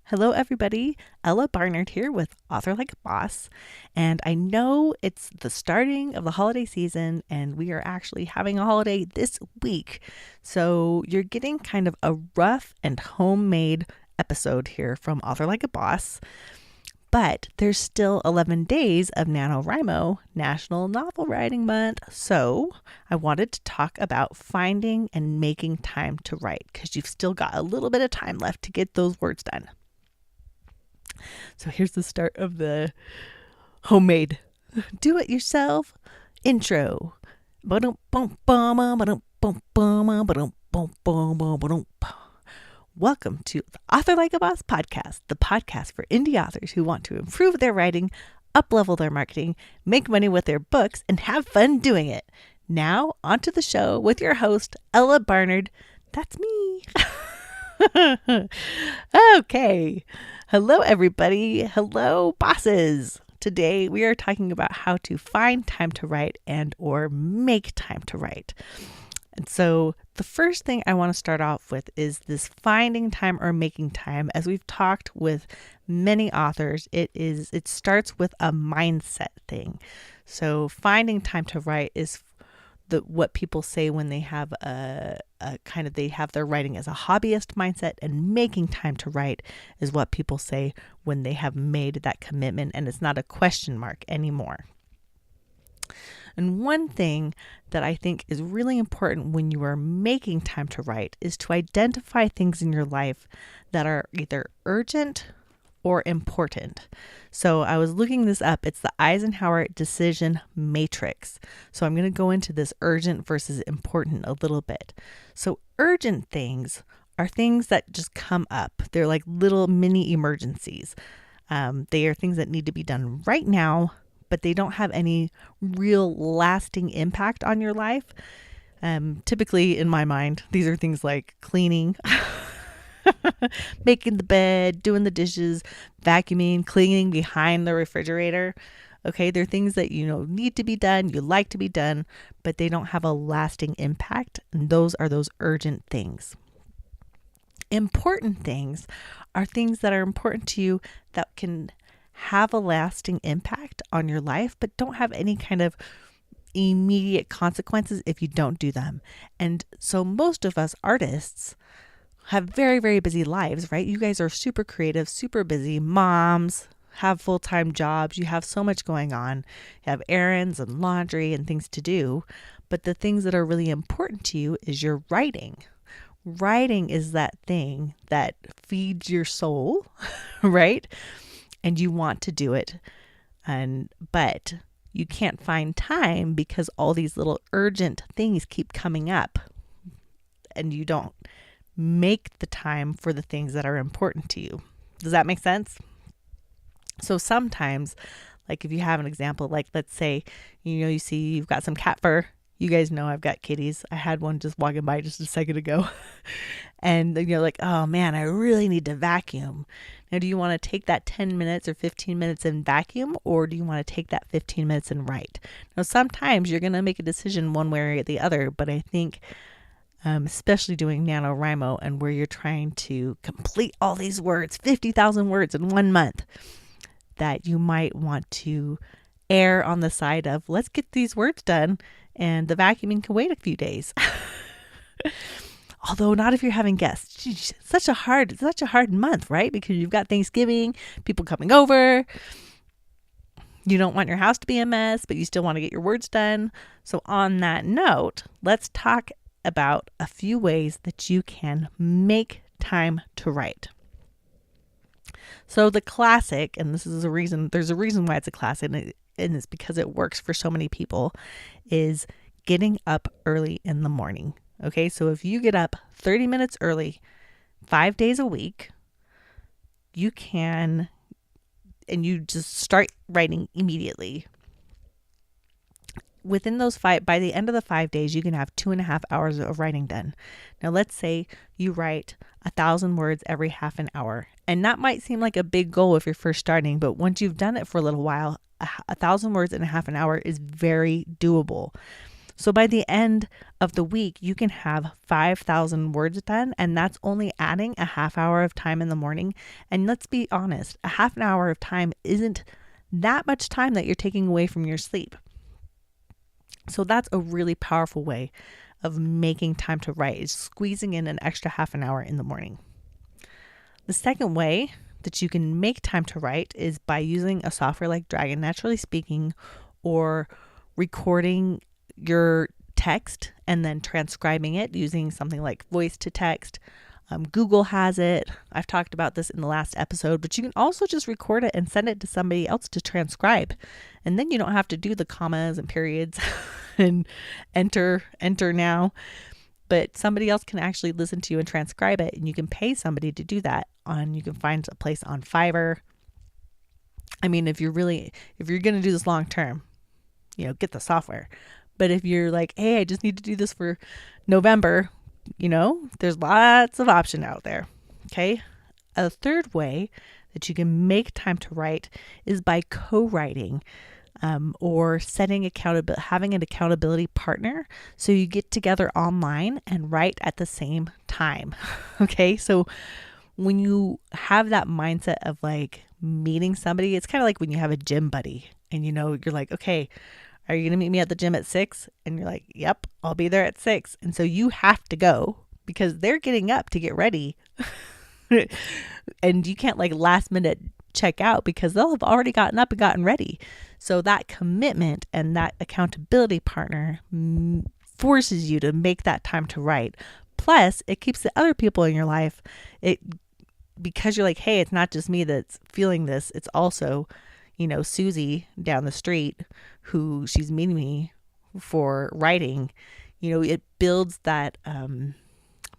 Hello, everybody. Ella Barnard here with Author Like a Boss. And I know it's the starting of the holiday season, and we are actually having a holiday this week. So you're getting kind of a rough and homemade episode here from Author Like a Boss. But there's still 11 days of NaNoWriMo, National Novel Writing Month. So I wanted to talk about finding and making time to write because you've still got a little bit of time left to get those words done. So here's the start of the homemade do-it-yourself intro. Welcome to the Author Like a Boss podcast, the podcast for indie authors who want to improve their writing, up-level their marketing, make money with their books, and have fun doing it. Now, onto the show with your host, Ella Barnard. That's me. Okay. Hello, everybody. Hello, bosses. Today, we are talking about how to find time to write and or make time to write. And so the first thing I want to start off with is this finding time or making time. As we've talked with many authors, it starts with a mindset thing. So finding time to write is what people say when they have they have their writing as a hobbyist mindset, and making time to write is what people say when they have made that commitment and it's not a question mark anymore. And one thing that I think is really important when you are making time to write is to identify things in your life that are either urgent or important. So I was looking this up. It's the Eisenhower Decision Matrix. So I'm going to go into this urgent versus important a little bit. So urgent things are things that just come up. They're like little mini emergencies. They are things that need to be done right now, but they don't have any real lasting impact on your life. Typically, in my mind, these are things like cleaning, making the bed, doing the dishes, vacuuming, cleaning behind the refrigerator. Okay, they're things that need to be done, you like to be done, but they don't have a lasting impact. And those are those urgent things. Important things are things that are important to you that can have a lasting impact on your life, but don't have any kind of immediate consequences if you don't do them. And so most of us artists have very, very busy lives, right? You guys are super creative, super busy moms, have full-time jobs. You have so much going on. You have errands and laundry and things to do. But the things that are really important to you is your writing. Writing is that thing that feeds your soul, right? And you want to do it. But you can't find time because all these little urgent things keep coming up. And you don't make the time for the things that are important to you. Does that make sense? So sometimes, like if you have an example, like let's say, you see you've got some cat fur. You guys know I've got kitties. I had one just walking by just a second ago. And you're like, oh man, I really need to vacuum. Now, do you want to take that 10 minutes or 15 minutes and vacuum, or do you want to take that 15 minutes and write? Now, sometimes you're going to make a decision one way or the other, but I think especially doing NaNoWriMo and where you're trying to complete all these words, 50,000 words in 1 month, that you might want to err on the side of let's get these words done and the vacuuming can wait a few days. Although not if you're having guests. Jeez, such a hard month, right? Because you've got Thanksgiving, people coming over. You don't want your house to be a mess, but you still want to get your words done. So on that note, let's talk about a few ways that you can make time to write. So the classic, and this is there's a reason why it's a classic, and it's because it works for so many people, is getting up early in the morning. Okay, so if you get up 30 minutes early, 5 days a week, you can, and you just start writing immediately. Within those by the end of the 5 days, you can have 2.5 hours of writing done. Now, let's say you write 1,000 words every half an hour. And that might seem like a big goal if you're first starting, but once you've done it for a little while, 1,000 words in a half an hour is very doable. So by the end of the week, you can have 5,000 words done, and that's only adding a half hour of time in the morning. And let's be honest, a half an hour of time isn't that much time that you're taking away from your sleep. So that's a really powerful way of making time to write, is squeezing in an extra half an hour in the morning. The second way that you can make time to write is by using a software like Dragon Naturally Speaking, or recording your text and then transcribing it using something like voice to text. Google has it. I've talked about this in the last episode, but you can also just record it and send it to somebody else to transcribe. And then you don't have to do the commas and periods and enter now, but somebody else can actually listen to you and transcribe it, and you can pay somebody to do that. You can find a place on Fiverr. I mean, if you're going to do this long term, get the software. But if you're like, hey, I just need to do this for November, there's lots of option out there. Okay. A third way that you can make time to write is by co-writing, or having an accountability partner. So you get together online and write at the same time. Okay. So when you have that mindset of like meeting somebody, it's kind of like when you have a gym buddy and you're like, okay, are you going to meet me at the gym at 6? And you're like, yep, I'll be there at 6. And so you have to go because they're getting up to get ready. And you can't like last minute check out because they'll have already gotten up and gotten ready. So that commitment and that accountability partner forces you to make that time to write. Plus, it keeps the other people in your life, because you're like, hey, it's not just me that's feeling this. It's also, Susie down the street who she's meeting me for writing. It builds that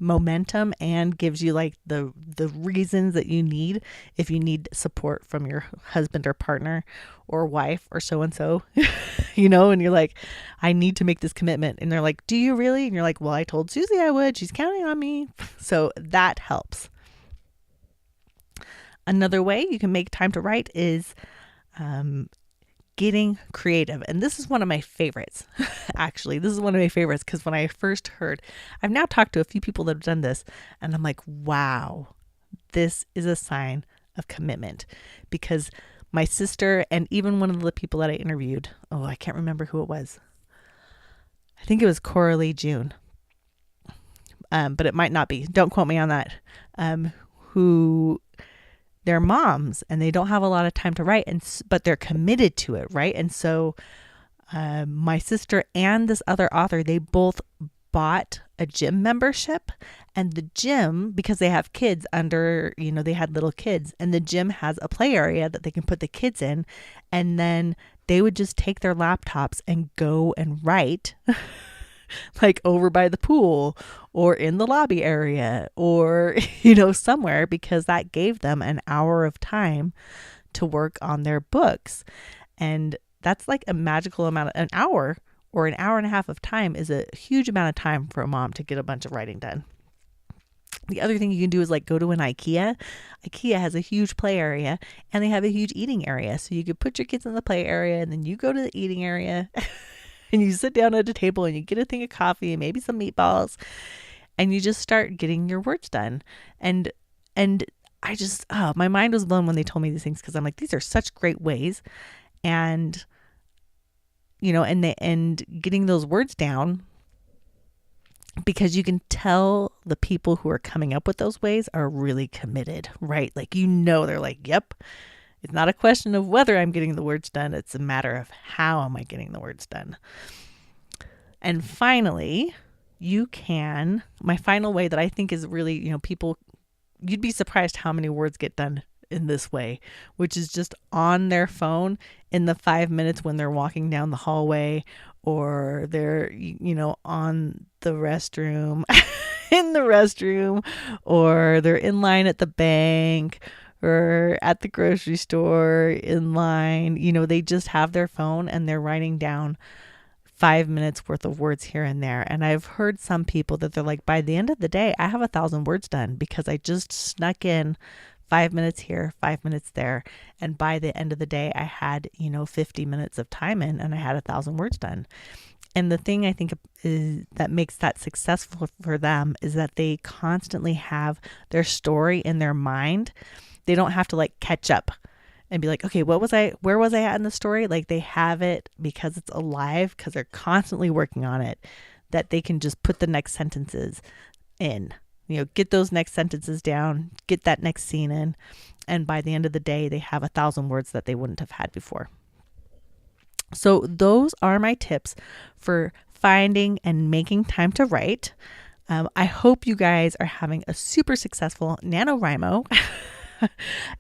momentum and gives you like the reasons that you need if you need support from your husband or partner or wife or so-and-so, and you're like, I need to make this commitment. And they're like, do you really? And you're like, well, I told Susie I would. She's counting on me. So that helps. Another way you can make time to write is getting creative. And this is one of my favorites. Actually, this is one of my favorites because when I first heard, I've now talked to a few people that have done this, and I'm like, wow, this is a sign of commitment. Because my sister and even one of the people that I interviewed, I can't remember who it was. I think it was Coralie June. But it might not be. Don't quote me on that. Who they're moms and they don't have a lot of time to write, but they're committed to it, right? And so my sister and this other author, they both bought a gym membership, and the gym, because they have kids they had little kids, and the gym has a play area that they can put the kids in, and then they would just take their laptops and go and write like over by the pool or in the lobby area or, somewhere, because that gave them an hour of time to work on their books. And that's like a magical amount. An hour or an hour and a half of time is a huge amount of time for a mom to get a bunch of writing done. The other thing you can do is like go to an Ikea. Ikea has a huge play area and they have a huge eating area. So you could put your kids in the play area and then you go to the eating area and you sit down at a table and you get a thing of coffee and maybe some meatballs and you just start getting your words done. And I just, my mind was blown when they told me these things, because I'm like, these are such great ways. And, and getting those words down, because you can tell the people who are coming up with those ways are really committed, right? Like, they're like, yep, it's not a question of whether I'm getting the words done. It's a matter of how am I getting the words done. And finally, my final way that I think is really, you'd be surprised how many words get done in this way, which is just on their phone in the 5 minutes when they're walking down the hallway, or they're, on the restroom, in the restroom, or they're in line at the bank or at the grocery store in line. They just have their phone and they're writing down 5 minutes worth of words here and there. And I've heard some people that they're like, by the end of the day, I have 1,000 words done because I just snuck in 5 minutes here, 5 minutes there. And by the end of the day, I had, 50 minutes of time in and I had 1,000 words done. And the thing I think is that makes that successful for them is that they constantly have their story in their mind. They don't have to like catch up and be like, okay, where was I at in the story? Like they have it because it's alive, because they're constantly working on it, that they can just put the next sentences in, get those next sentences down, get that next scene in. And by the end of the day, they have 1,000 words that they wouldn't have had before. So those are my tips for finding and making time to write. I hope you guys are having a super successful NaNoWriMo.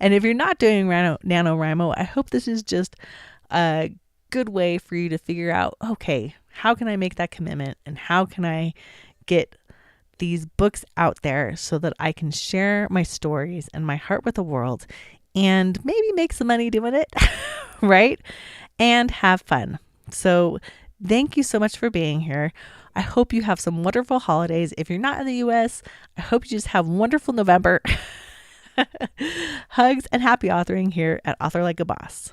And if you're not doing NaNoWriMo, I hope this is just a good way for you to figure out, okay, how can I make that commitment, and how can I get these books out there so that I can share my stories and my heart with the world and maybe make some money doing it, right? And have fun. So thank you so much for being here. I hope you have some wonderful holidays. If you're not in the US, I hope you just have wonderful November. Hugs and happy authoring here at Author Like a Boss.